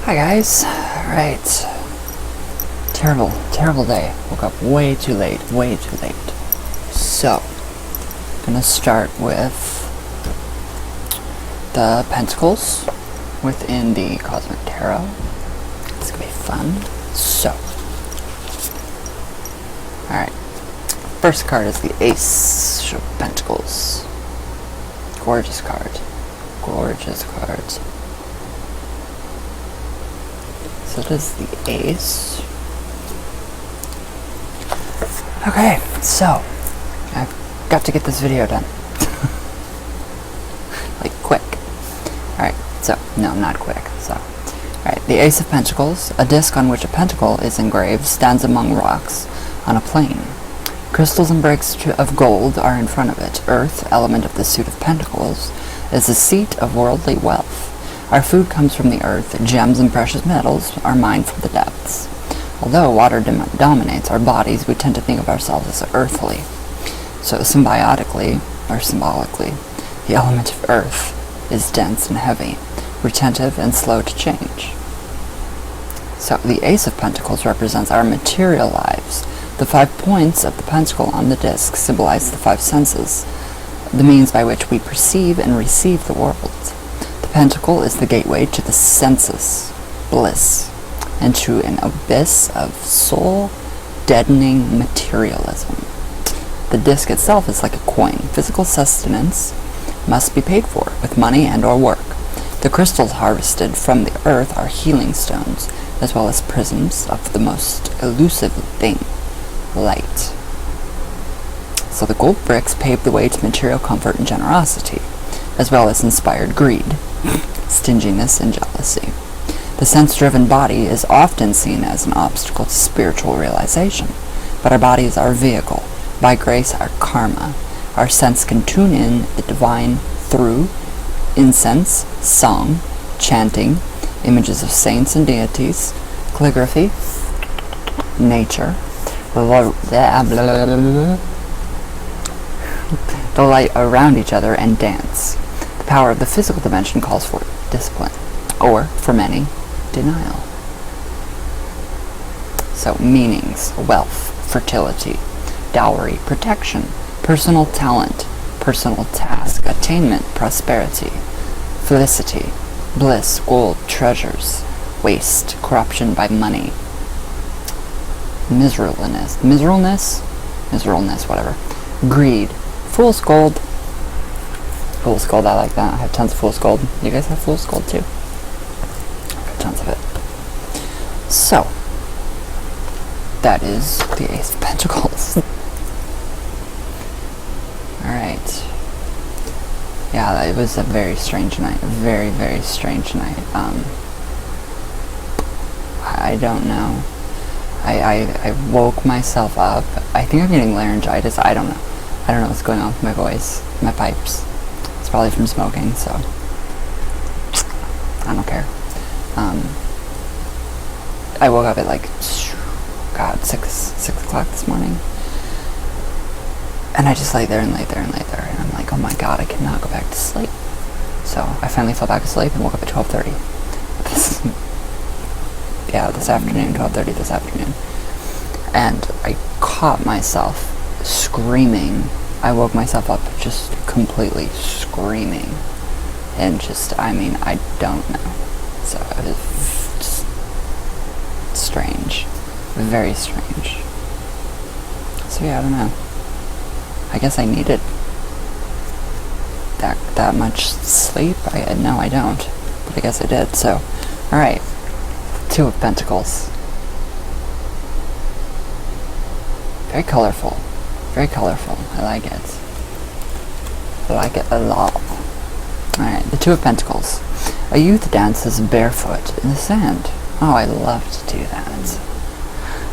Hi guys. Alright. Terrible day. Woke up way too late. So, gonna start with the Pentacles within the Cosmic Tarot. It's gonna be fun. So, alright. First card is the Ace of Pentacles. Gorgeous card. So it is the Ace. Okay, so I've got to get this video done. Like quick. Alright, so no, not quick. So alright, the Ace of Pentacles, a disc on which a pentacle is engraved, stands among rocks on a plain. Crystals and bricks of gold are in front of it. Earth, element of the suit of pentacles, is the seat of worldly wealth. Our food comes from the earth. Gems and precious metals are mined from the depths. Although water dominates our bodies, we tend to think of ourselves as earthly. So symbiotically, or symbolically, the element of earth is dense and heavy, retentive and slow to change. So the Ace of Pentacles represents our material lives. The 5 points of the pentacle on the disc symbolize the 5 senses, the means by which we perceive and receive the world. The pentacle is the gateway to the senses, bliss, and to an abyss of soul-deadening materialism. The disc itself is like a coin. Physical sustenance must be paid for with money and or work. The crystals harvested from the earth are healing stones, as well as prisms of the most elusive thing, light. So the gold bricks paved the way to material comfort and generosity, as well as inspired greed, stinginess, and jealousy. The sense-driven body is often seen as an obstacle to spiritual realization, but our body is our vehicle. By grace, our karma. Our sense can tune in the divine through incense, song, chanting, images of saints and deities, calligraphy, nature, the light around each other, and dance. The power of the physical dimension calls for discipline, or, for many, denial. So, meanings: wealth, fertility, dowry, protection, personal talent, personal task, attainment, prosperity, felicity, bliss, gold, treasures, waste, corruption by money, miserableness, whatever, greed, fool's gold, I like that. I have tons of fool's gold. You guys have fool's gold too? I've got tons of it. So, that is the Ace of Pentacles. Alright. Yeah, it was a very strange night. Very, very strange night. I don't know. I woke myself up. I think I'm getting laryngitis. I don't know. I don't know what's going on with my voice, my pipes. It's probably from smoking, so I don't care. I woke up at like, God, 6 o'clock this morning. And I just lay there, and I'm like, oh my God, I cannot go back to sleep. So I finally fell back asleep and woke up at 12:30. This afternoon, 12:30 this afternoon. And I caught myself screaming. I woke myself up just completely screaming. And I don't know. So it was just strange. Very strange. So yeah, I don't know. I guess I needed that much sleep. No, I don't. But I guess I did. So, alright. 2 of Pentacles. Very colorful. Very colorful. I like it. I like it a lot. Alright, the 2 of Pentacles. A youth dances barefoot in the sand. Oh, I love to do that.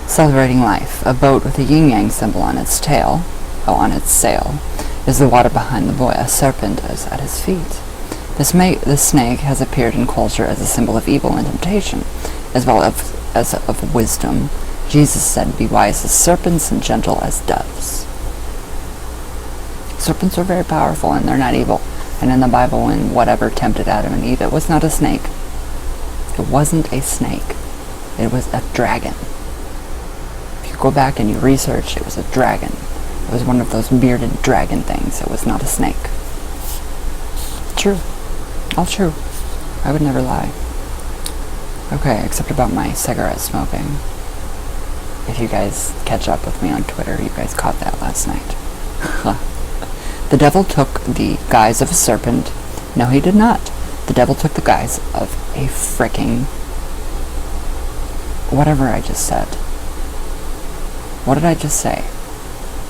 Celebrating life. A boat with a yin-yang symbol on its tail, on its sail, is the water behind the boy. A serpent is at his feet. The snake has appeared in culture as a symbol of evil and temptation, as well as of wisdom. Jesus said, "Be wise as serpents and gentle as doves." Serpents are very powerful and they're not evil. And in the Bible, when whatever tempted Adam and Eve, it was not a snake. It wasn't a snake. It was a dragon. If you go back and you research, it was a dragon. It was one of those bearded dragon things. It was not a snake. True. All true. I would never lie. Okay, except about my cigarette smoking. If you guys catch up with me on Twitter, you guys caught that last night. The devil took the guise of a serpent. No, he did not. The devil took the guise of a fricking... whatever I just said. What did I just say?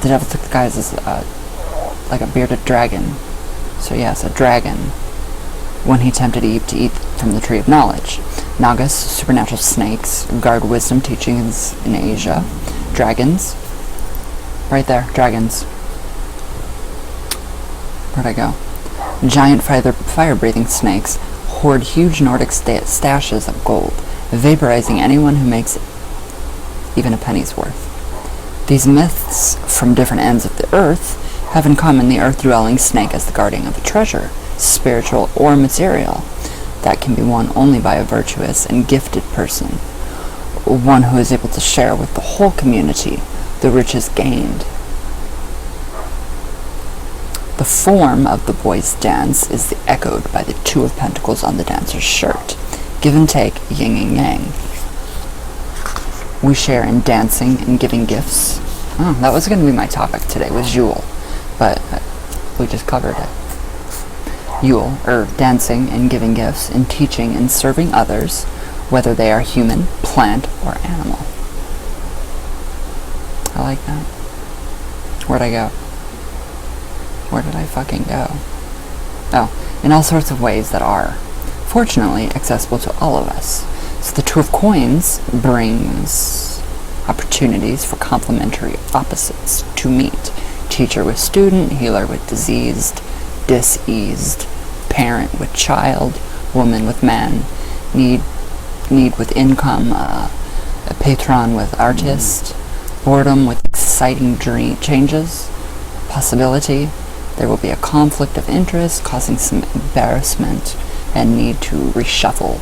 The devil took the guise as like a bearded dragon. So yes, a dragon. When he tempted Eve to eat from the tree of knowledge. Nagas, supernatural snakes, guard wisdom teachings in Asia. Dragons. Right there, dragons. Where'd I go? Giant fire-breathing snakes hoard huge Nordic stashes of gold, vaporizing anyone who makes even a penny's worth. These myths from different ends of the earth have in common the earth-dwelling snake as the guardian of a treasure, spiritual or material, that can be won only by a virtuous and gifted person, one who is able to share with the whole community the riches gained. The form of the boy's dance is echoed by the Two of Pentacles on the dancer's shirt. Give and take, yin and yang. We share in dancing and giving gifts. Oh, that was going to be my topic today, was Yule, but we just covered it. Yule, dancing and giving gifts, and teaching and serving others, whether they are human, plant, or animal. I like that. Where'd I go? Where did I fucking go? Oh, in all sorts of ways that are, fortunately, accessible to all of us. So the Two of Coins brings opportunities for complementary opposites to meet. Teacher with student, healer with diseased, diseased, parent with child, woman with man, need with income, a patron with artist, boredom with exciting dream changes, possibility. There will be a conflict of interest, causing some embarrassment and need to reshuffle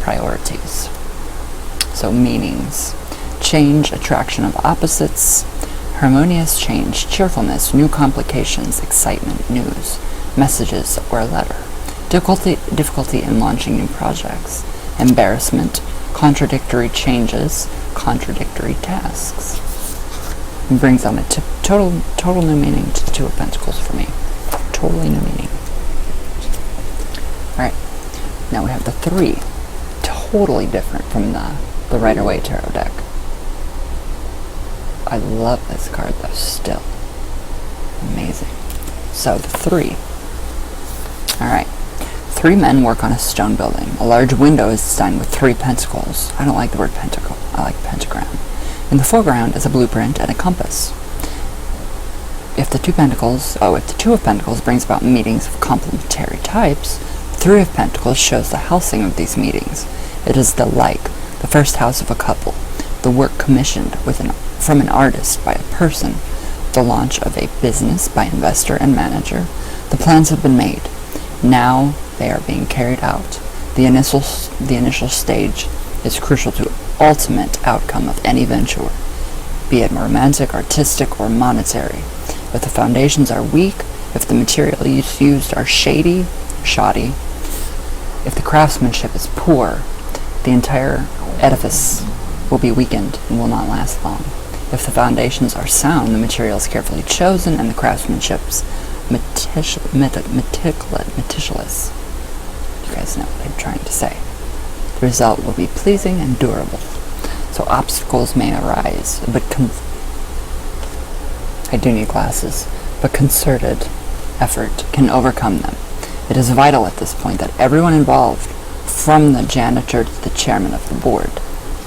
priorities. So meanings. Change, attraction of opposites, harmonious change, cheerfulness, new complications, excitement, news, messages, or a letter. Difficulty in launching new projects. Embarrassment, contradictory changes, contradictory tasks. It brings on a total new meaning to the Two of Pentacles for me. Totally new meaning. Alright, now we have the Three. Totally different from the Rider-Waite Tarot deck. I love this card though, still. Amazing. So, the Three. Alright. 3 men work on a stone building. A large window is designed with 3 pentacles. I don't like the word pentacle. I like pentagram. In the foreground is a blueprint and a compass. If the Two of Pentacles brings about meetings of complementary types, 3 of Pentacles shows the housing of these meetings. It is the first house of a couple, the work commissioned from an artist by a person, the launch of a business by investor and manager. The plans have been made. Now they are being carried out. The initial stage is crucial to ultimate outcome of any venture, be it romantic, artistic, or monetary. If the foundations are weak, if the materials used are shoddy, if the craftsmanship is poor, the entire edifice will be weakened and will not last long. If the foundations are sound, the materials carefully chosen, and the craftsmanship's meticulous. You guys know what I'm trying to say. The result will be pleasing and durable. So obstacles may arise, but I do need glasses, but concerted effort can overcome them. It is vital at this point that everyone involved, from the janitor to the chairman of the board.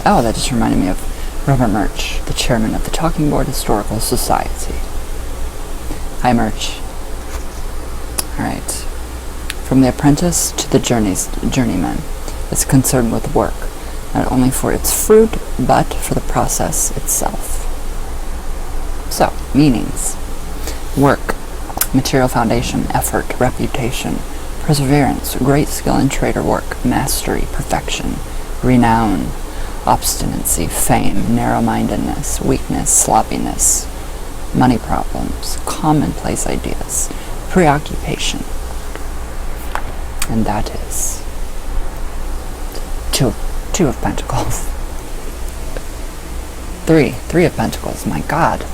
Oh, that just reminded me of Robert Murch, the chairman of the Talking Board Historical Society. Hi, Murch. Alright. From the apprentice to the journeyman is concerned with work, not only for its fruit, but for the process itself. So, meanings. Work, material foundation, effort, reputation, perseverance, great skill in trade or work, mastery, perfection, renown, obstinacy, fame, narrow-mindedness, weakness, sloppiness, money problems, commonplace ideas, preoccupation. And that is two of Pentacles. Three of Pentacles, my God.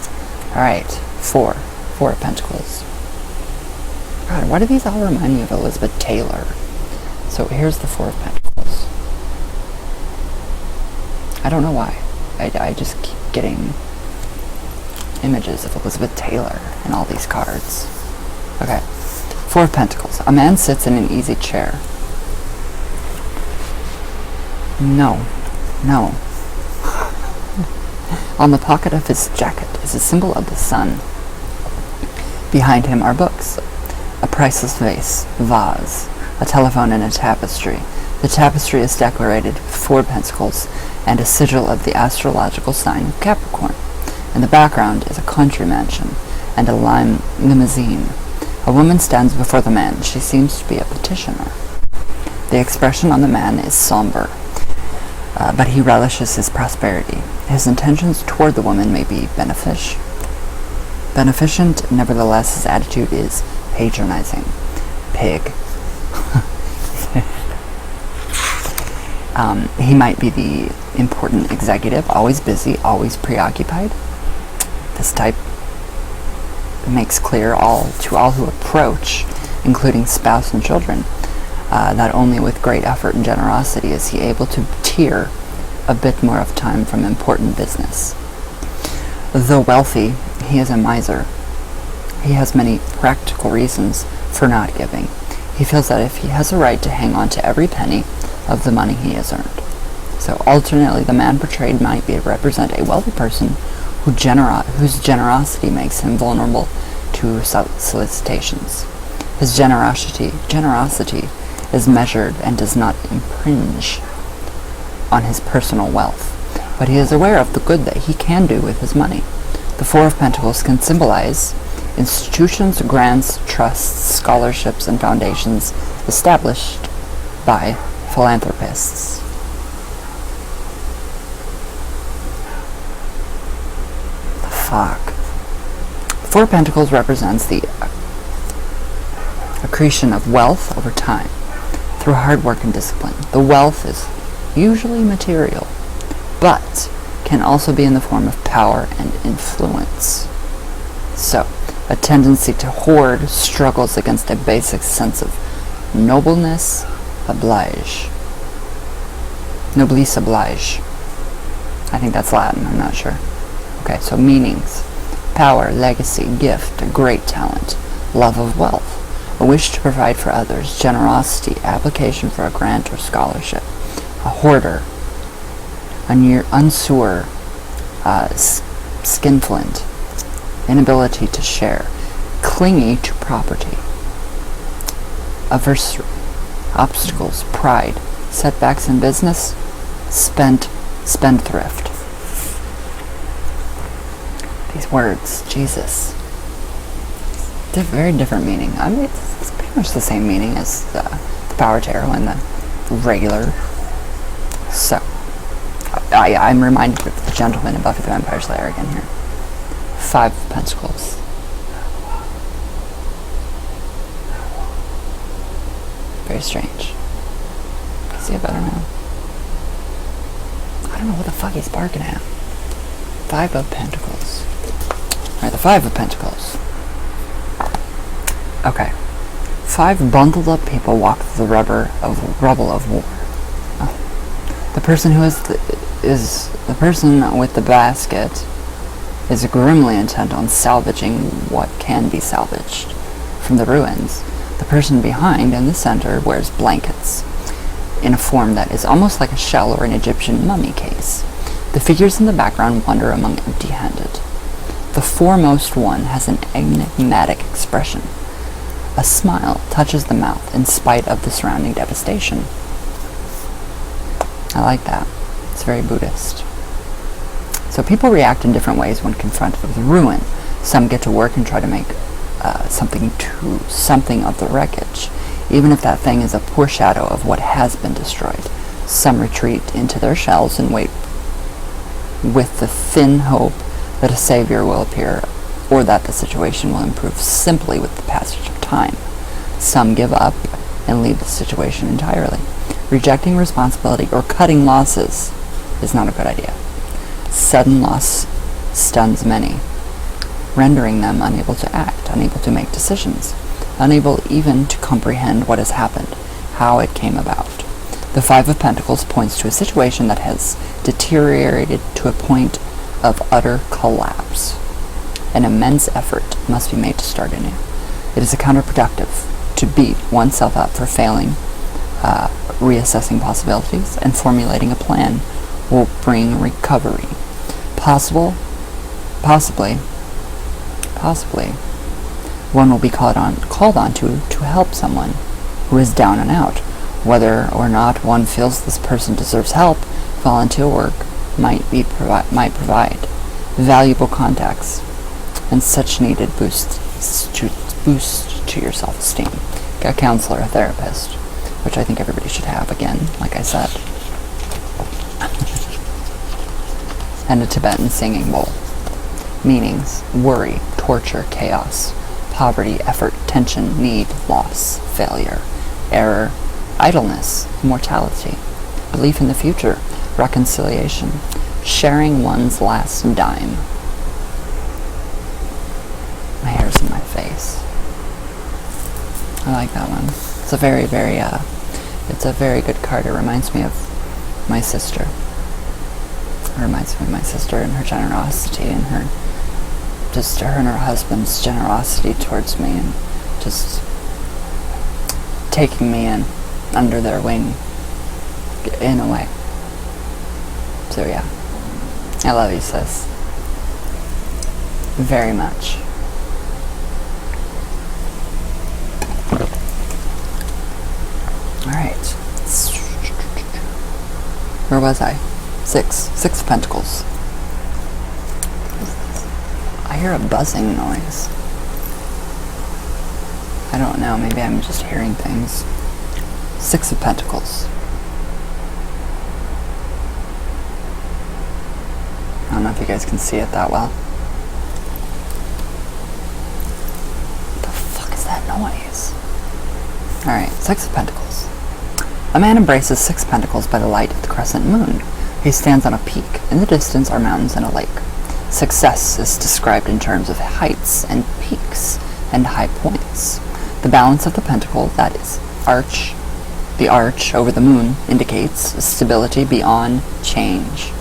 Alright, four of Pentacles. God, why do these all remind me of Elizabeth Taylor? So here's the Four of Pentacles. I don't know why. I just keep getting images of Elizabeth Taylor in all these cards. Okay. Four of Pentacles. A man sits in an easy chair. No. On the pocket of his jacket is a symbol of the sun. Behind him are books, a priceless vase, a telephone, and a tapestry. The tapestry is decorated with 4 pentacles and a sigil of the astrological sign of Capricorn. In the background is a country mansion and a limousine. A woman stands before the man. She seems to be a petitioner. The expression on the man is somber, but he relishes his prosperity. His intentions toward the woman may be beneficent, nevertheless his attitude is patronizing. Pig. He might be the important executive, always busy, always preoccupied. This type makes clear to all who approach, including spouse and children, that only with great effort and generosity is he able to tear a bit more of time from important business. Though wealthy, he is a miser. He has many practical reasons for not giving. He feels that if he has a right to hang on to every penny of the money he has earned. So alternately, the man portrayed might represent a wealthy person whose generosity makes him vulnerable to solicitations. His generosity is measured and does not impinge on his personal wealth, but he is aware of the good that he can do with his money. The Four of Pentacles can symbolize institutions, grants, trusts, scholarships, and foundations established by philanthropists. The fuck? Four of Pentacles represents the accretion of wealth over time through hard work and discipline. The wealth is usually material, but can also be in the form of power and influence. So, a tendency to hoard struggles against a basic sense of noblesse oblige. Noblesse oblige. I think that's Latin, I'm not sure. Okay, so meanings. Power, legacy, gift, great talent, love of wealth, a wish to provide for others, generosity, application for a grant or scholarship, a hoarder, a unsure, skinflint, inability to share, clingy to property, adversary, obstacles, pride, setbacks in business, spendthrift. These words, Jesus. They're very different meaning. I mean, it's pretty much the same meaning as the power tarot and the regular. So, I'm reminded of the gentleman in Buffy the Vampire Slayer again here. 5 of Pentacles. Very strange. Can you see it better now? I don't know what the fuck he's barking at. 5 of Pentacles. Alright, the 5 of Pentacles. Okay. 5 bundled up people walk through the rubble of war. Oh. The person who is the person with the basket is grimly intent on salvaging what can be salvaged from the ruins. The person behind in the center wears blankets in a form that is almost like a shell or an Egyptian mummy case. The figures in the background wander among empty-handed. The foremost one has an enigmatic expression. A smile touches the mouth in spite of the surrounding devastation. I like that. It's very Buddhist. So people react in different ways when confronted with ruin. Some get to work and try to make something of the wreckage, even if that thing is a poor shadow of what has been destroyed. Some retreat into their shells and wait with the thin hope that a savior will appear or that the situation will improve simply with the passage of time. Some give up and leave the situation entirely. Rejecting responsibility or cutting losses is not a good idea. Sudden loss stuns many, rendering them unable to act, unable to make decisions, unable even to comprehend what has happened, how it came about. The Five of Pentacles points to a situation that has deteriorated to a point of utter collapse. An immense effort must be made to start anew. It is counterproductive to beat oneself up for failing, reassessing possibilities, and formulating a plan will bring recovery. Possibly, one will be called on to help someone who is down and out. Whether or not one feels this person deserves help, volunteer work might provide valuable contacts and such needed boost to your self-esteem. A counselor, a therapist, which I think everybody should have, again, like I said. And a Tibetan singing bowl. Meanings: worry, torture, chaos, poverty, effort, tension, need, loss, failure, error, idleness, mortality, belief in the future, reconciliation, sharing one's last dime. My hair's in my face. I like that one. It's a very, very, it's a very good card. It reminds me of my sister. It reminds me of my sister and her generosity and her and her husband's generosity towards me and just taking me in under their wing in a way. So yeah, I love you, sis. Very much. Alright. Where was I? Six of Pentacles. I hear a buzzing noise. I don't know, maybe I'm just hearing things. Six of Pentacles. I don't know if you guys can see it that well. What the fuck is that noise? Alright, Six of Pentacles. A man embraces Six Pentacles by the light of the crescent moon. He stands on a peak. In the distance are mountains and a lake. Success is described in terms of heights and peaks and high points. The balance of the pentacle, that is, the arch over the moon, indicates stability beyond change.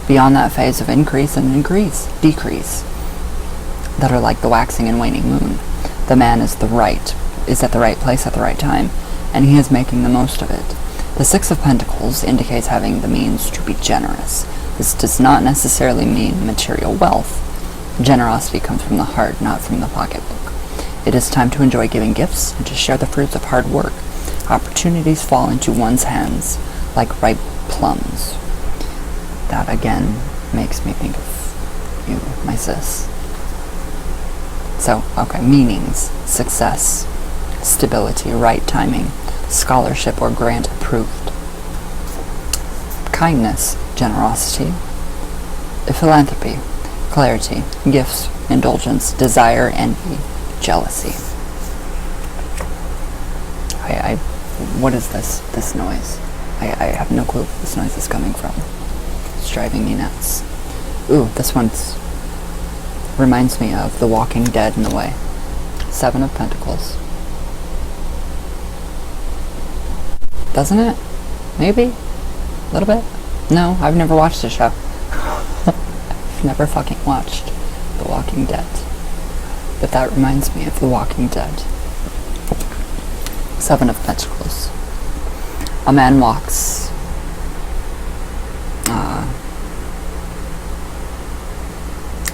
Beyond that phase of increase and decrease that are like the waxing and waning moon. The man is at the right place at the right time, and he is making the most of it. The Six of Pentacles indicates having the means to be generous. This does not necessarily mean material wealth. Generosity comes from the heart, not from the pocketbook. It is time to enjoy giving gifts and to share the fruits of hard work. Opportunities fall into one's hands like ripe plums. That again makes me think of you, my sis. So, okay, meanings: success, stability, right timing, scholarship or grant approved, kindness, generosity, philanthropy, clarity, gifts, indulgence, desire, envy, jealousy. What is this noise? I have no clue where this noise is coming from. It's driving me nuts. Ooh, this one reminds me of The Walking Dead in a way. Seven of Pentacles. Doesn't it? Maybe? A little bit? No, I've never watched the show. I've never fucking watched The Walking Dead. But that reminds me of The Walking Dead. Seven of Pentacles. A man walks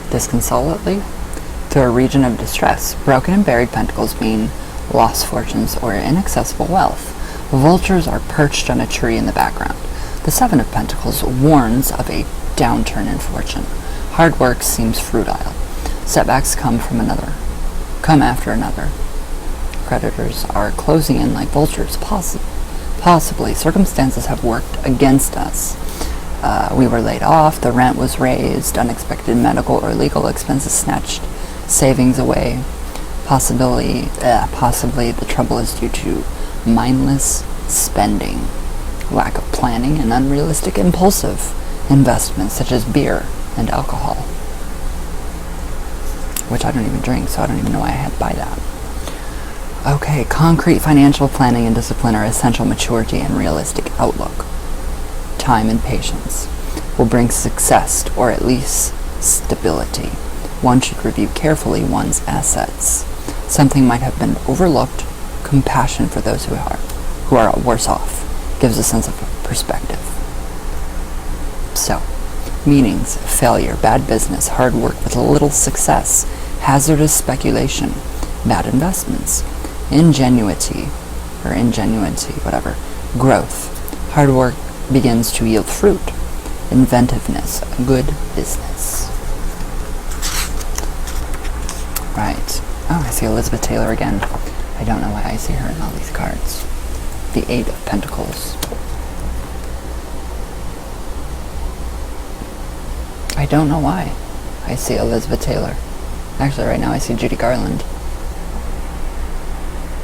disconsolately through a region of distress. Broken and buried pentacles mean lost fortunes or inaccessible wealth. Vultures are perched on a tree in the background. The Seven of Pentacles warns of a downturn in fortune. Hard work seems futile. Setbacks come after another. Creditors are closing in like vultures. Possibly. Circumstances have worked against us. We were laid off, the rent was raised, unexpected medical or legal expenses snatched savings away. Possibly the trouble is due to mindless spending, lack of planning, and unrealistic impulsive investments such as beer and alcohol. Which I don't even drink, so I don't even know why I had to buy that. Okay, concrete financial planning and discipline are essential maturity and realistic outlook. Time and patience will bring success, or at least stability. One should review carefully one's assets. Something might have been overlooked. Compassion for those who are worse off gives a sense of perspective. So, meanings: failure, bad business, hard work with little success, hazardous speculation, bad investments, ingenuity, whatever, growth, hard work begins to yield fruit, inventiveness, good business. Right. Oh, I see Elizabeth Taylor again. I don't know why I see her in all these cards. The 8 of Pentacles. I don't know why I see Elizabeth Taylor. Actually, right now I see Judy Garland.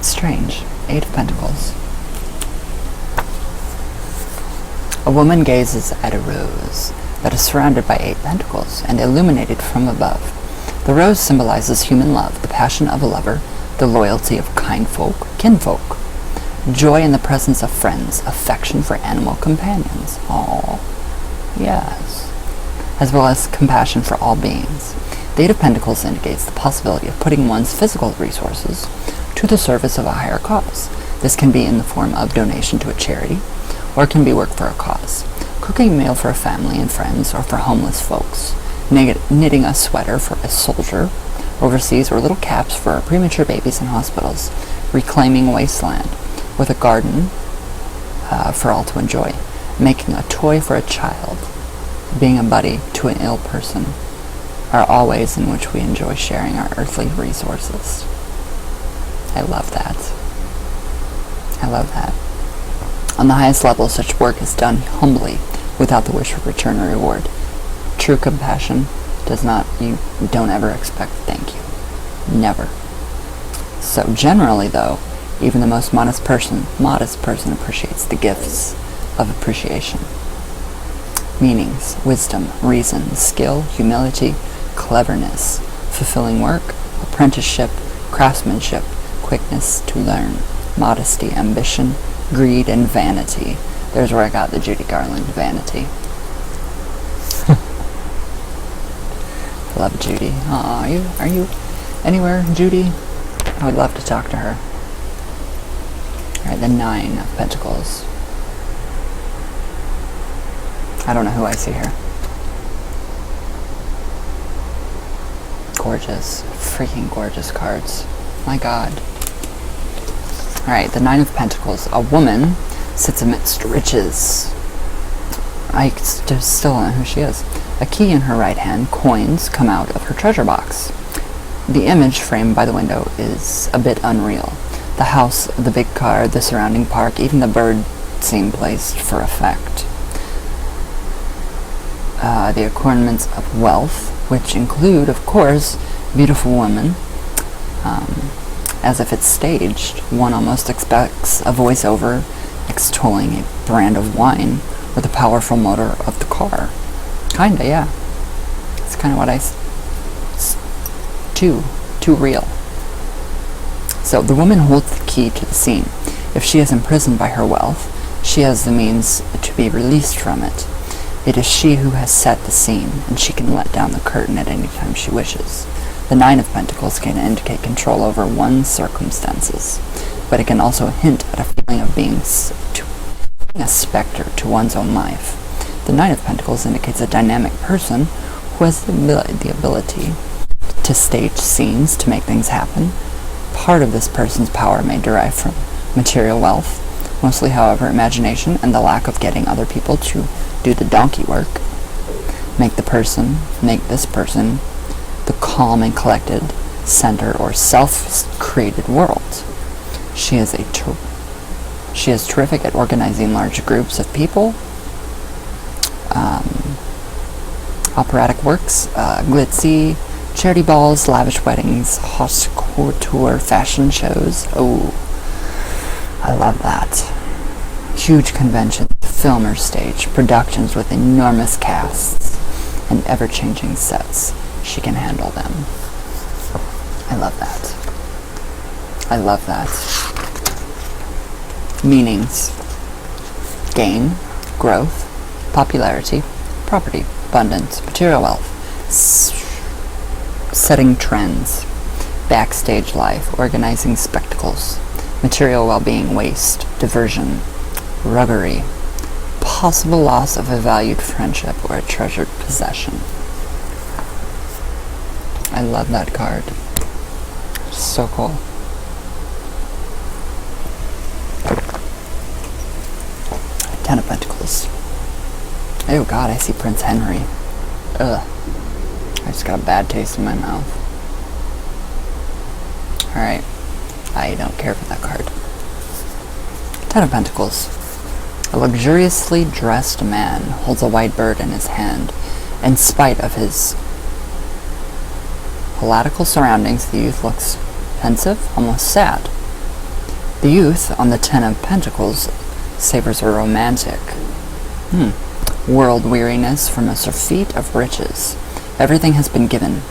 Strange. 8 of Pentacles. A woman gazes at a rose that is surrounded by 8 pentacles and illuminated from above. The rose symbolizes human love, the passion of a lover, the loyalty of kinfolk, joy in the presence of friends, affection for animal companions. Aww. Yes. As well as compassion for all beings. The 8 of Pentacles indicates the possibility of putting one's physical resources to the service of a higher cause. This can be in the form of donation to a charity, or it can be work for a cause. Cooking a meal for a family and friends, or for homeless folks. Knitting a sweater for a soldier overseas, or little caps for premature babies in hospitals. Reclaiming wasteland with a garden for all to enjoy. Making a toy for a child. Being a buddy to an ill person are all ways in which we enjoy sharing our earthly resources. I love that. I love that. On the highest level, such work is done humbly, without the wish for return or reward. True compassion you don't ever expect thank you. Never. So generally though, even the most modest person appreciates the gifts of appreciation. Meanings: wisdom, reason, skill, humility, cleverness, fulfilling work, apprenticeship, craftsmanship, quickness to learn, modesty, ambition, greed, and vanity. There's where I got the Judy Garland vanity. Love Judy. Aw, are you anywhere, Judy? I would love to talk to her. Alright, the 9 of Pentacles. I don't know who I see here. Gorgeous. Freaking gorgeous cards. My god. Alright, the 9 of Pentacles. A woman sits amidst riches. I still don't know who she is. A key in her right hand, coins come out of her treasure box. The image framed by the window is a bit unreal. The house, the big car, the surrounding park, even the bird seem placed for effect. The accoutrements of wealth, which include, of course, beautiful women. As if it's staged, one almost expects a voiceover extolling a brand of wine or the powerful motor of the car. Kinda, yeah. It's kind of what too real. So the woman holds the key to the scene. If she is imprisoned by her wealth, she has the means to be released from it. It is she who has set the scene, and she can let down the curtain at any time she wishes. The 9 of Pentacles can indicate control over one's circumstances, but it can also hint at a feeling of being a specter to one's own life. The 9 of Pentacles indicates a dynamic person who has the ability to stage scenes, to make things happen. Part of this person's power may derive from material wealth, mostly, however, imagination and the lack of getting other people to do the donkey work. Make this person the calm and collected center or self-created world. She is a She is terrific at organizing large groups of people, operatic works, glitzy, charity balls, lavish weddings, haute couture fashion shows. Oh, I love that. Huge conventions, film or stage, productions with enormous casts and ever-changing sets. She can handle them. I love that. I love that. Meanings: gain, growth, popularity, property, abundance, material wealth, setting trends, backstage life, organizing spectacles, material well-being, waste, diversion, ruggery, possible loss of a valued friendship or a treasured possession. I love that card. So cool. Ten of Pentacles. Oh God, I see Prince Henry. Ugh. I just got a bad taste in my mouth. Alright. I don't care for that card. Ten of Pentacles. A luxuriously dressed man holds a white bird in his hand. In spite of his palatial surroundings, the youth looks pensive, almost sad. The youth on the Ten of Pentacles savors a romantic world weariness from a surfeit of riches. Everything has been given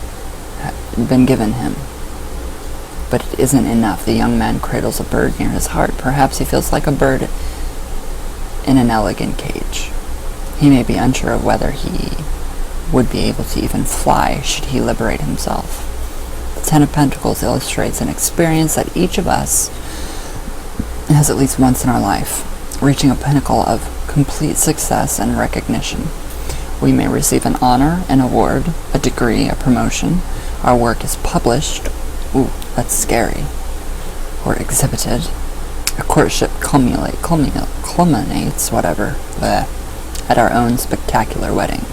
him. But it isn't enough. The young man cradles a bird near his heart. Perhaps he feels like a bird in an elegant cage. He may be unsure of whether he would be able to even fly should he liberate himself. The Ten of Pentacles illustrates an experience that each of us has at least once in our life, reaching a pinnacle of complete success and recognition. We may receive an honor, an award, a degree, a promotion. Our work is published. Ooh, that's scary. Or exhibited. A courtship culminates, whatever, at our own spectacular wedding.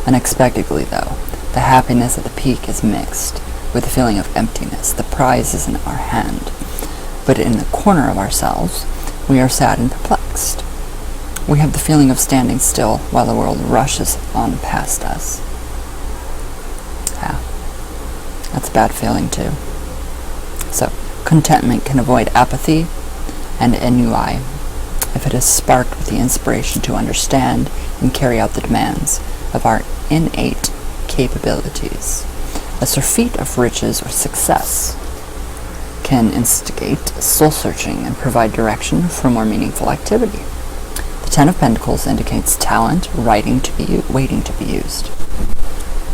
Unexpectedly, though, the happiness at the peak is mixed with the feeling of emptiness. The prize is in our hand, but in the corner of ourselves, we are sad and perplexed. We have the feeling of standing still while the world rushes on past us. Yeah, that's a bad feeling too. So, contentment can avoid apathy and ennui if it is sparked with the inspiration to understand and carry out the demands of our innate capabilities. A surfeit of riches or success can instigate soul-searching and provide direction for more meaningful activity. The Ten of Pentacles indicates talent waiting to be used.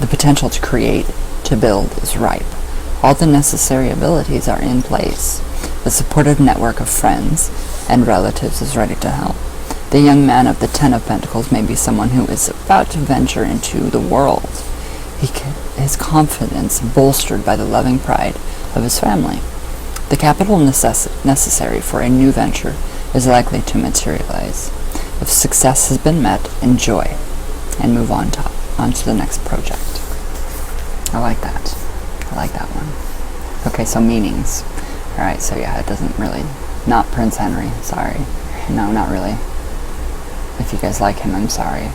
The potential to create, to build is ripe. All the necessary abilities are in place. The supportive network of friends and relatives is ready to help. The young man of the Ten of Pentacles may be someone who is about to venture into the world. His confidence bolstered by the loving pride of his family. The capital necessary for a new venture is likely to materialize. If success has been met, enjoy and move on to the next project. I like that. I like that one. Okay, so meanings. Alright, so yeah, it doesn't really... Not Prince Henry, sorry. No, not really. If you guys like him, I'm sorry.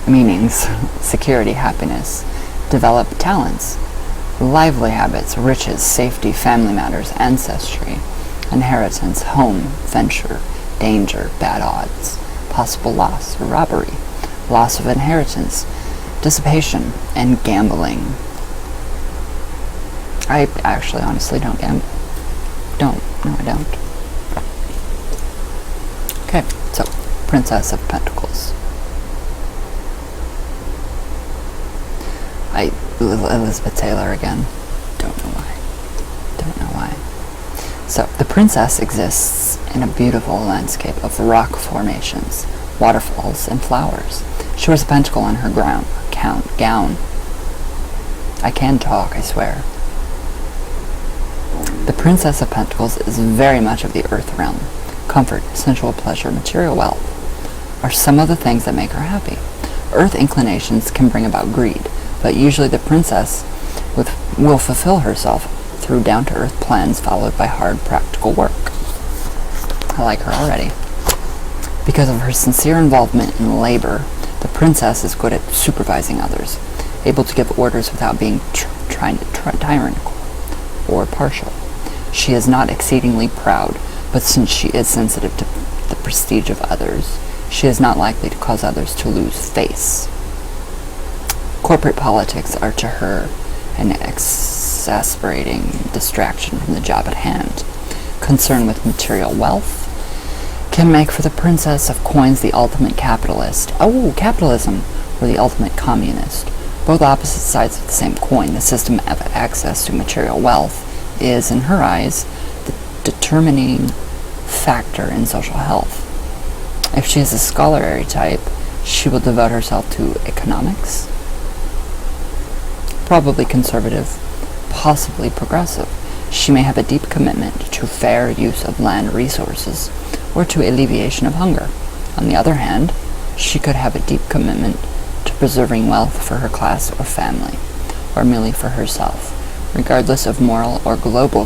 Meanings. Security, happiness. Develop talents. Lively habits, riches, safety, family matters, ancestry. Inheritance, home, venture, danger, bad odds. Possible loss, robbery. Loss of inheritance. Dissipation, and gambling. I actually honestly don't gamble. No, I don't. Okay, so Princess of Pentacles. Elizabeth Taylor again. Don't know why. So, the princess exists in a beautiful landscape of rock formations, waterfalls, and flowers. She wears a pentacle on her gown. I can talk, I swear. The Princess of Pentacles is very much of the earth realm. Comfort, sensual pleasure, material wealth are some of the things that make her happy. Earth inclinations can bring about greed, but usually the princess will fulfill herself through down-to-earth plans followed by hard practical work. I like her already. Because of her sincere involvement in labor, the princess is good at supervising others, able to give orders without being tyrannical or partial. She is not exceedingly proud, but since she is sensitive to the prestige of others, she is not likely to cause others to lose face. Corporate politics are to her an exasperating distraction from the job at hand. Concern with material wealth can make for the princess of coins the ultimate capitalist. Oh, capitalism, or the ultimate communist. Both opposite sides of the same coin. The system of access to material wealth is, in her eyes, the determining factor in social health. If she is a scholarly type, she will devote herself to economics, probably conservative, possibly progressive. She may have a deep commitment to fair use of land resources or to alleviation of hunger. On the other hand, she could have a deep commitment to preserving wealth for her class or family, or merely for herself, regardless of moral or global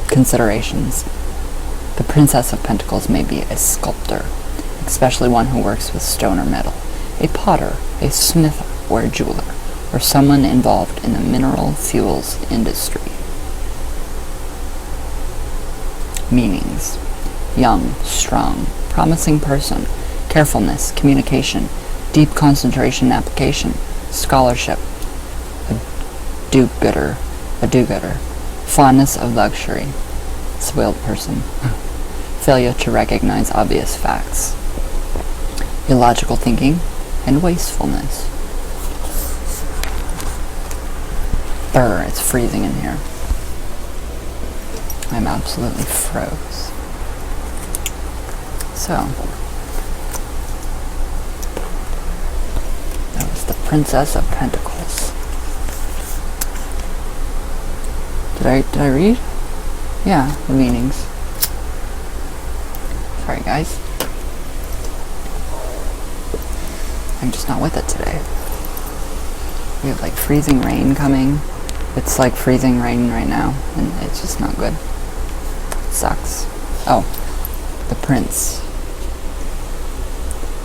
considerations. The Princess of Pentacles may be a sculptor, especially one who works with stone or metal, a potter, a smith, or a jeweler, or someone involved in the mineral fuels industry. Meanings: young, strong, promising person, carefulness, communication, deep concentration and application, scholarship, a do-gooder, fondness of luxury, spoiled person, failure to recognize obvious facts, illogical thinking, and wastefulness. Brr, it's freezing in here. I'm absolutely froze. So, that was the Princess of Pentacles. Did I read? Yeah, the meanings. Sorry guys. I'm just not with it today. We have like freezing rain coming. It's like freezing rain right now, and it's just not good. It sucks. Oh, the Prince.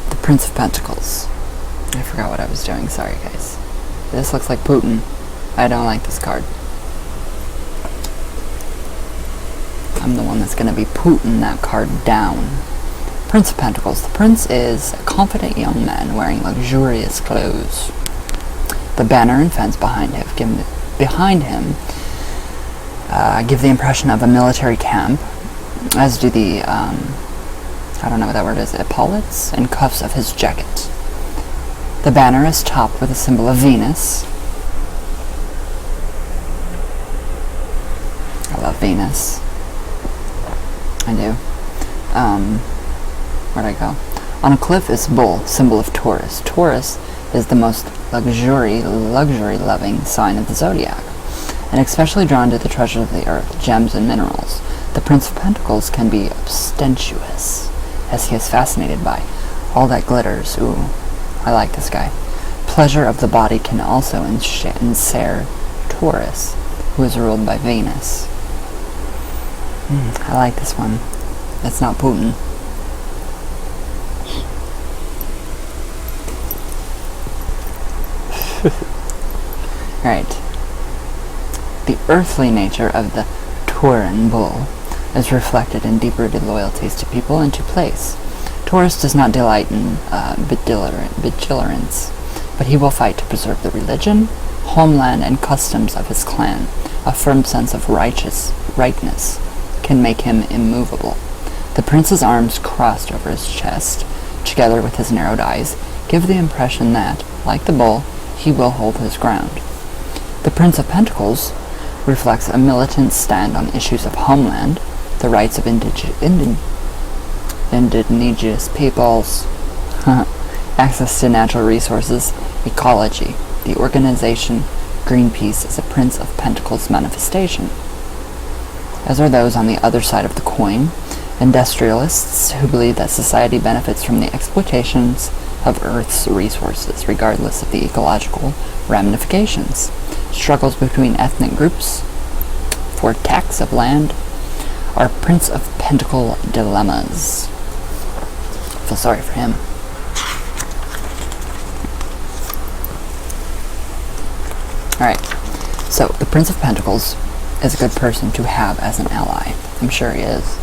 The Prince of Pentacles. I forgot what I was doing, sorry guys. This looks like Putin. I don't like this card. I'm the one that's going to be Putin that card down. Prince of Pentacles. The Prince is a confident young man wearing luxurious clothes. The banner and fence behind him give the impression of a military camp, as do the, I don't know what that word is, epaulets and cuffs of his jacket. The banner is topped with a symbol of Venus. I love Venus. I do. Where'd I go? On a cliff is bull, symbol of Taurus. Taurus is the most luxury-loving sign of the zodiac, and especially drawn to the treasures of the earth, gems and minerals. The Prince of Pentacles can be ostensious, as he is fascinated by all that glitters. Ooh, I like this guy. Pleasure of the body can also ensnare Taurus, who is ruled by Venus. I like this one. It's not Putin. Right. The earthly nature of the Tauran bull is reflected in deep-rooted loyalties to people and to place. Taurus does not delight in vigilance, but he will fight to preserve the religion, homeland, and customs of his clan. A firm sense of rightness can make him immovable. The prince's arms crossed over his chest, together with his narrowed eyes, give the impression that, like the bull, he will hold his ground. The Prince of Pentacles reflects a militant stand on issues of homeland, the rights of indigenous peoples, access to natural resources, ecology. The organization Greenpeace is a Prince of Pentacles manifestation, as are those on the other side of the coin, industrialists who believe that society benefits from the exploitations of Earth's resources, regardless of the ecological ramifications. Struggles between ethnic groups for tax of land our Prince of Pentacle dilemmas. I feel sorry for him. Alright, so the Prince of Pentacles is a good person to have as an ally. I'm sure he is.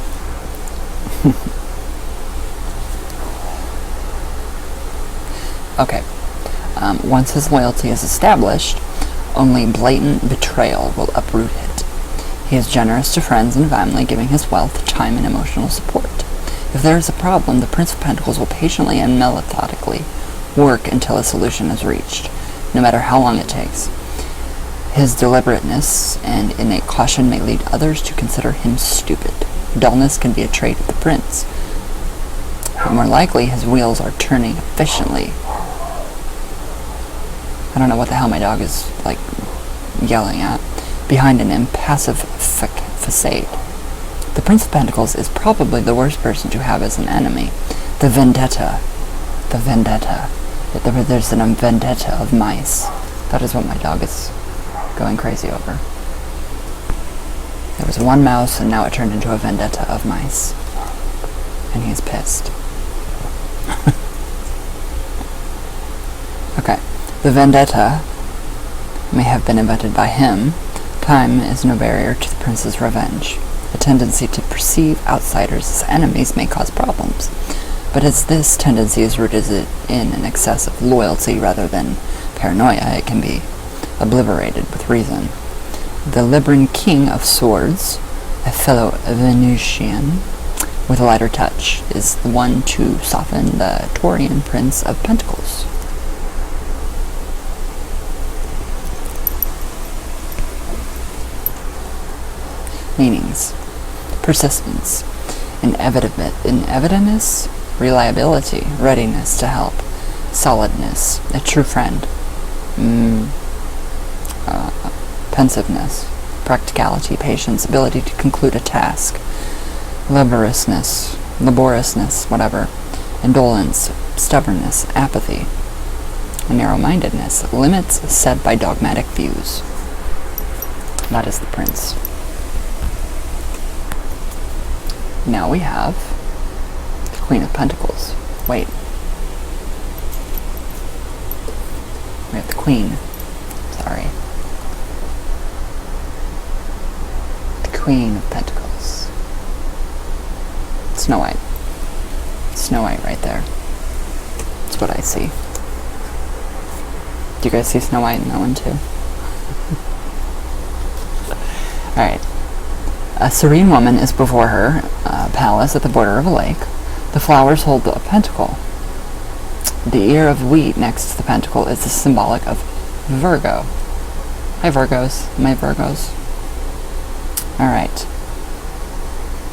Okay, once his loyalty is established, only blatant betrayal will uproot it. He is generous to friends and family, giving his wealth, time, and emotional support. If there is a problem, the Prince of Pentacles will patiently and methodically work until a solution is reached, no matter how long it takes. His deliberateness and innate caution may lead others to consider him stupid. Dullness can be a trait of the prince, but more likely his wheels are turning efficiently. I don't know what the hell my dog is, like, yelling at. Behind an impassive facade. The Prince of Pentacles is probably the worst person to have as an enemy. The vendetta. The vendetta. There's a vendetta of mice. That is what my dog is going crazy over. There was one mouse, and now it turned into a vendetta of mice. And he's pissed. Okay. The vendetta may have been invented by him. Time is no barrier to the prince's revenge. A tendency to perceive outsiders as enemies may cause problems, but as this tendency is rooted in an excess of loyalty rather than paranoia, it can be obliterated with reason. The Libran King of Swords, a fellow Venusian with a lighter touch, is the one to soften the Taurian Prince of Pentacles. Meanings: persistence, inevitability, reliability, readiness to help, solidness, a true friend, pensiveness, practicality, patience, ability to conclude a task, laboriousness, whatever, indolence, stubbornness, apathy, narrow-mindedness, limits set by dogmatic views. That is the prince. Now we have the Queen of Pentacles. Wait. We have the Queen. Sorry. The Queen of Pentacles. Snow White. Snow White right there. That's what I see. Do you guys see Snow White in that one too? Alright. A serene woman is before her, a palace at the border of a lake. The flowers hold a pentacle. The ear of wheat next to the pentacle is symbolic of Virgo. Hi Virgos, my Virgos. Alright.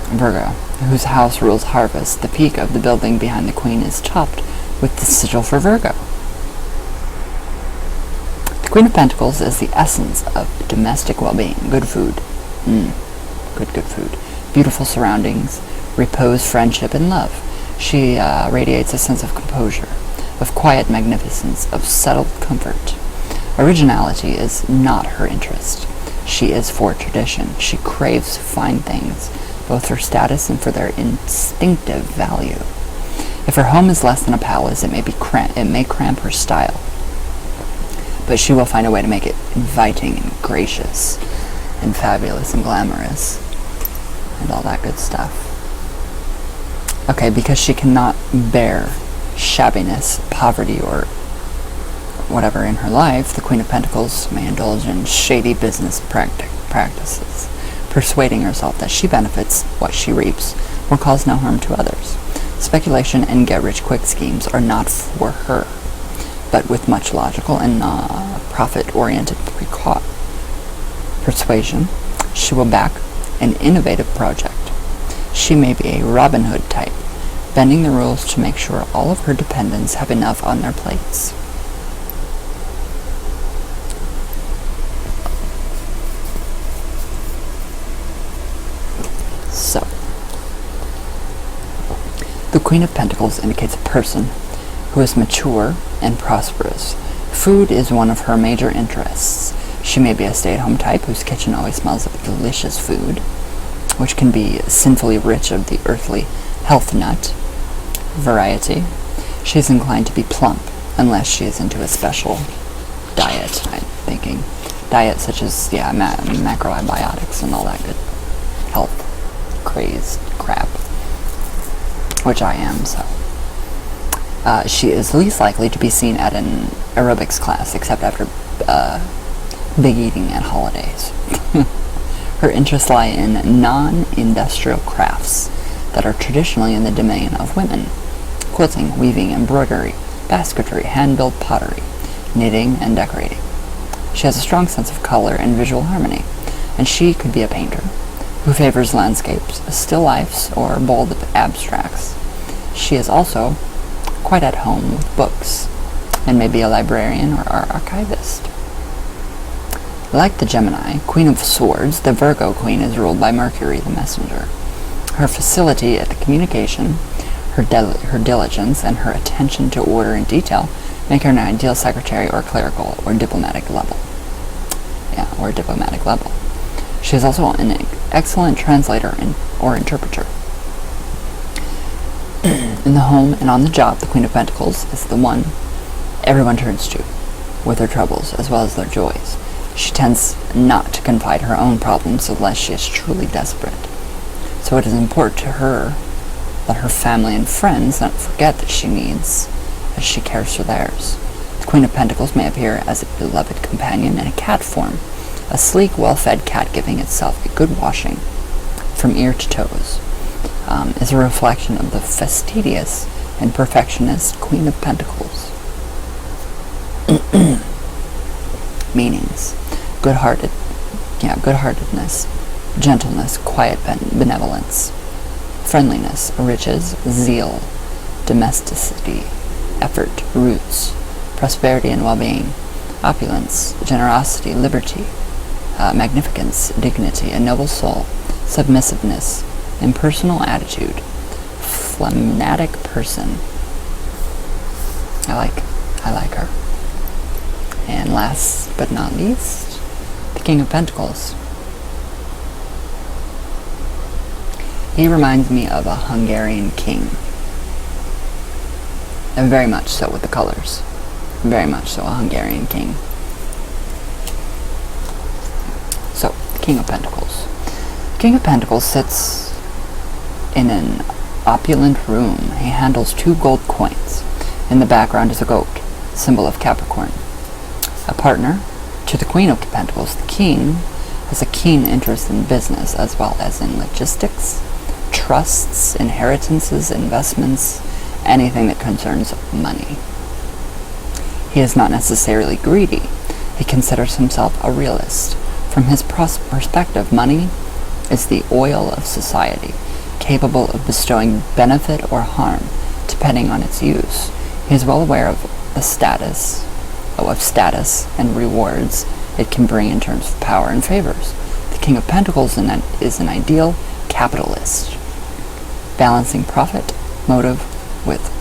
Virgo, whose house rules harvest. The peak of the building behind the queen is topped with the sigil for Virgo. The Queen of Pentacles is the essence of domestic well-being. Good food. Good food. Beautiful surroundings, repose, friendship, and love. She radiates a sense of composure, of quiet magnificence, of settled comfort. Originality is not her interest. She is for tradition. She craves fine things, both for status and for their instinctive value. If her home is less than a palace, it may cramp her style. But she will find a way to make it inviting and gracious and fabulous and glamorous and all that good stuff. Okay, because she cannot bear shabbiness, poverty, or whatever in her life, the Queen of Pentacles may indulge in shady business practices, persuading herself that she benefits what she reaps will cause no harm to others. Speculation and get-rich-quick schemes are not for her, but with much logical and profit-oriented persuasion, she will back an innovative project. She may be a Robin Hood type, bending the rules to make sure all of her dependents have enough on their plates. So, the Queen of Pentacles indicates a person who is mature and prosperous. Food is one of her major interests. She may be a stay-at-home type whose kitchen always smells of delicious food, which can be sinfully rich of the earthly health nut variety. She is inclined to be plump unless she is into a special diet. I'm thinking diet such as macrobiotics and all that good health crazed crap, which I am. So she is least likely to be seen at an aerobics class except after big eating at holidays. Her interests lie in non-industrial crafts that are traditionally in the domain of women: quilting, weaving, embroidery, basketry, hand-built pottery, knitting, and decorating. She has a strong sense of color and visual harmony, and she could be a painter who favors landscapes, still lifes, or bold abstracts. She is also quite at home with books, and may be a librarian or archivist. Like the Gemini, Queen of Swords, the Virgo Queen is ruled by Mercury, the messenger. Her facility at the communication, her diligence, and her attention to order and detail make her an ideal secretary or clerical or diplomatic level. She is also an excellent translator or interpreter. In the home and on the job, the Queen of Pentacles is the one everyone turns to with their troubles as well as their joys. She tends not to confide her own problems unless she is truly desperate. So it is important to her that her family and friends not forget that she needs as she cares for theirs. The Queen of Pentacles may appear as a beloved companion in a cat form, a sleek, well-fed cat giving itself a good washing from ear to toes. Is a reflection of the fastidious and perfectionist Queen of Pentacles. Meanings: good-heartedness, gentleness, quiet benevolence, friendliness, riches, zeal, domesticity, effort, roots, prosperity and well-being, opulence, generosity, liberty, magnificence, dignity, a noble soul, submissiveness, impersonal attitude, phlegmatic person. I like her. And last but not least, the King of Pentacles. He reminds me of a Hungarian king. And very much so with the colors. Very much so a Hungarian king. So, the King of Pentacles. The King of Pentacles sits in an opulent room. He handles 2 gold coins. In the background is a goat, symbol of Capricorn. A partner to the Queen of Pentacles, the King has a keen interest in business as well as in logistics, trusts, inheritances, investments, anything that concerns money. He is not necessarily greedy. He considers himself a realist. From his perspective, money is the oil of society, capable of bestowing benefit or harm, depending on its use. He is well aware of the status and rewards it can bring in terms of power and favors. The King of Pentacles is an ideal capitalist, balancing profit motive with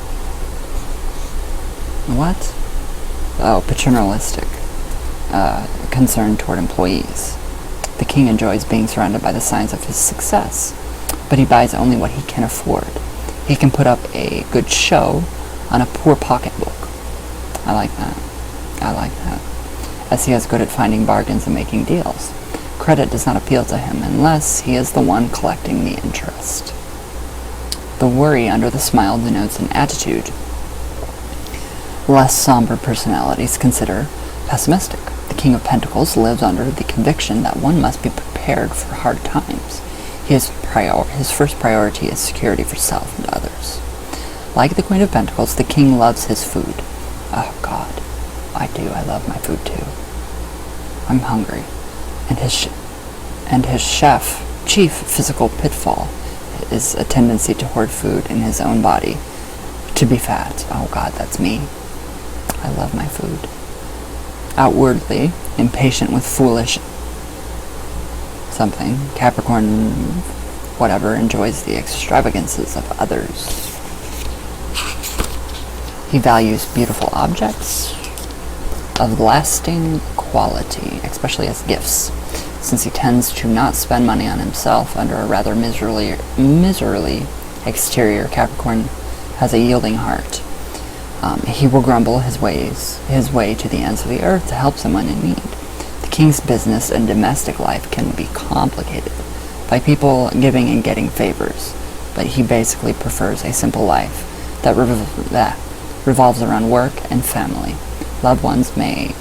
paternalistic concern toward employees. The king enjoys being surrounded by the signs of his success, but he buys only what he can afford. He can put up a good show on a poor pocketbook. I like that. As he is good at finding bargains and making deals. Credit does not appeal to him unless he is the one collecting the interest. The worry under the smile denotes an attitude less somber personalities consider pessimistic. The King of Pentacles lives under the conviction that one must be prepared for hard times. His first priority is security for self and others. Like the Queen of Pentacles, the King loves his food. Oh God, I do. I love my food too. I'm hungry. And his chief physical pitfall is a tendency to hoard food in his own body, to be fat. Oh God, that's me. I love my food. Outwardly impatient with foolish something, Capricorn enjoys the extravagances of others. He values beautiful objects of lasting quality, especially as gifts. since he tends to not spend money on himself under a rather miserly exterior. Capricorn has a yielding heart. He will grumble his way to the ends of the earth to help someone in need. The King's business and domestic life can be complicated by people giving and getting favors, but he basically prefers a simple life that revolves around work and family. Loved ones may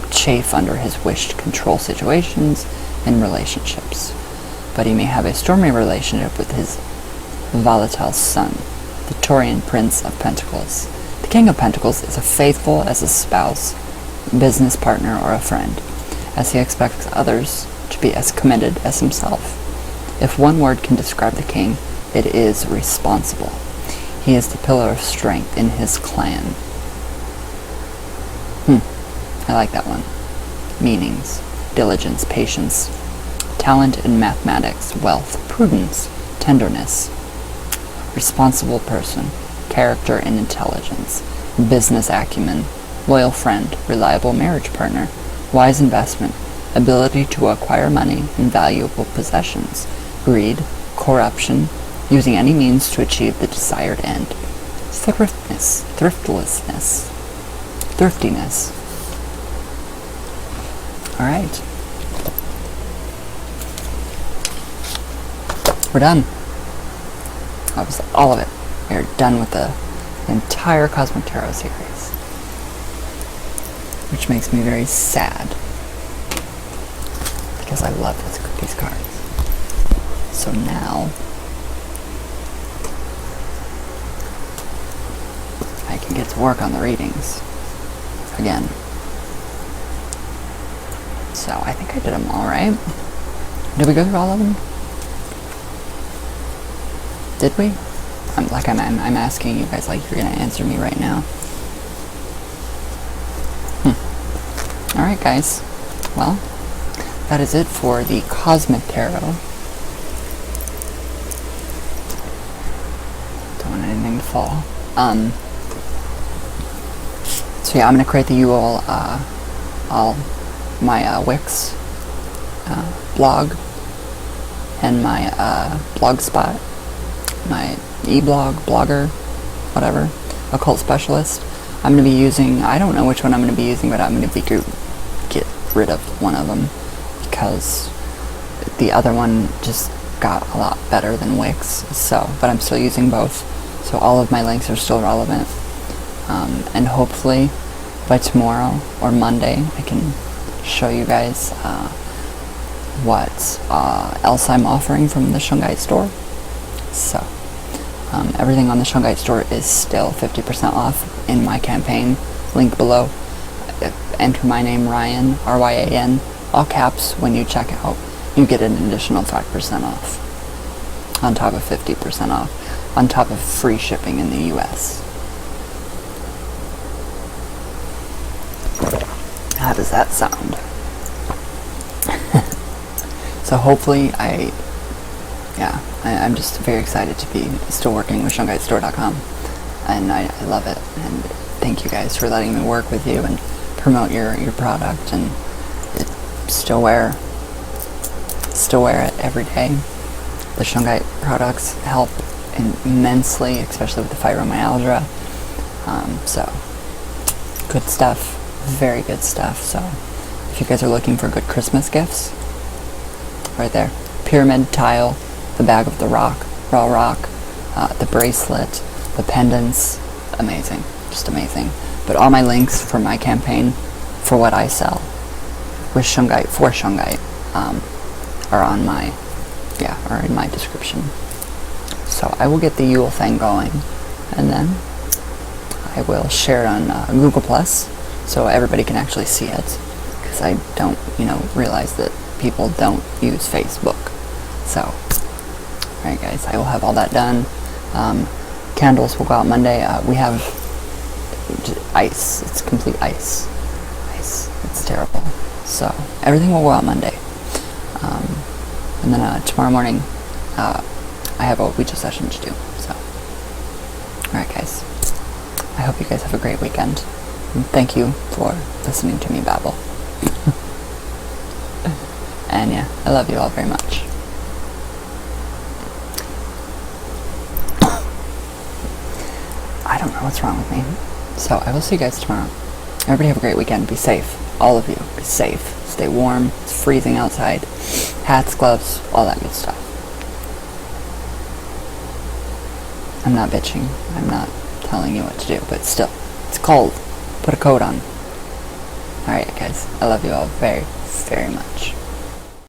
chafe under his wish to control situations and relationships, but he may have a stormy relationship with his volatile son, the Taurian Prince of Pentacles. The King of Pentacles is as faithful as a spouse, business partner, or a friend, as he expects others to be as committed as himself. If one word can describe the King, it is responsible. He is the pillar of strength in his clan. I like that one. Meanings: diligence, patience, talent in mathematics, wealth, prudence, tenderness, responsible person, character and intelligence, business acumen, loyal friend, reliable marriage partner, wise investment, ability to acquire money and valuable possessions, greed, corruption, using any means to achieve the desired end, thriftlessness. All right. We're done. That was all of it. We're done with the entire Cosmic Tarot series, which makes me very sad because I love these cards. So now I can get to work on the readings again. So I think I did them all right. Did we go through all of them? Did we? I'm asking you guys like you're gonna answer me right now. All right, guys. Well, that is it for the Cosmic Tarot. Don't want anything to fall. So yeah, I'm gonna create the all my Wix blog and my blogspot, my blogger, whatever, occult specialist. I'm going to be using, I don't know which one I'm going to be using, but I'm going to get rid of one of them because the other one just got a lot better than Wix. So, but I'm still using both, so all of my links are still relevant. And hopefully by tomorrow or Monday I can show you guys what else I'm offering from the Shungite store. So everything on the Shungite store is still 50% off in my campaign. Link below. Enter my name, Ryan, R-Y-A-N, all caps. When you check out, you get an additional 5% off on top of 50% off, on top of free shipping in the US. How does that sound? So hopefully I'm just very excited to be still working with ShungiteStore.com, and I love it, and thank you guys for letting me work with you and promote your product, and still wear it every day. The Shungite products help immensely, especially with the fibromyalgia. So good stuff, very good stuff. So if you guys are looking for good Christmas gifts, right there, pyramid tile, the bag of the raw rock, the bracelet, the pendants, amazing, just amazing. But all my links for my campaign, for what I sell with Shungite, for Shungite, are in my description. So I will get the Yule thing going, and then I will share it on Google Plus, so everybody can actually see it, because I don't, realize that people don't use Facebook. So, alright guys, I will have all that done. Candles will go out Monday. We have ice. It's complete ice. It's terrible. So, everything will go out Monday. And then tomorrow morning, I have a Ouija session to do. So, alright guys. I hope you guys have a great weekend. And thank you for listening to me babble. Anya. I love you all very much. I don't know what's wrong with me. So I will see you guys tomorrow. Everybody have a great weekend. Be safe. All of you. Be safe. Stay warm. It's freezing outside. Hats, gloves, all that good stuff. I'm not bitching. I'm not telling you what to do, but still, it's cold. Put a coat on. Alright guys, I love you all very, very much.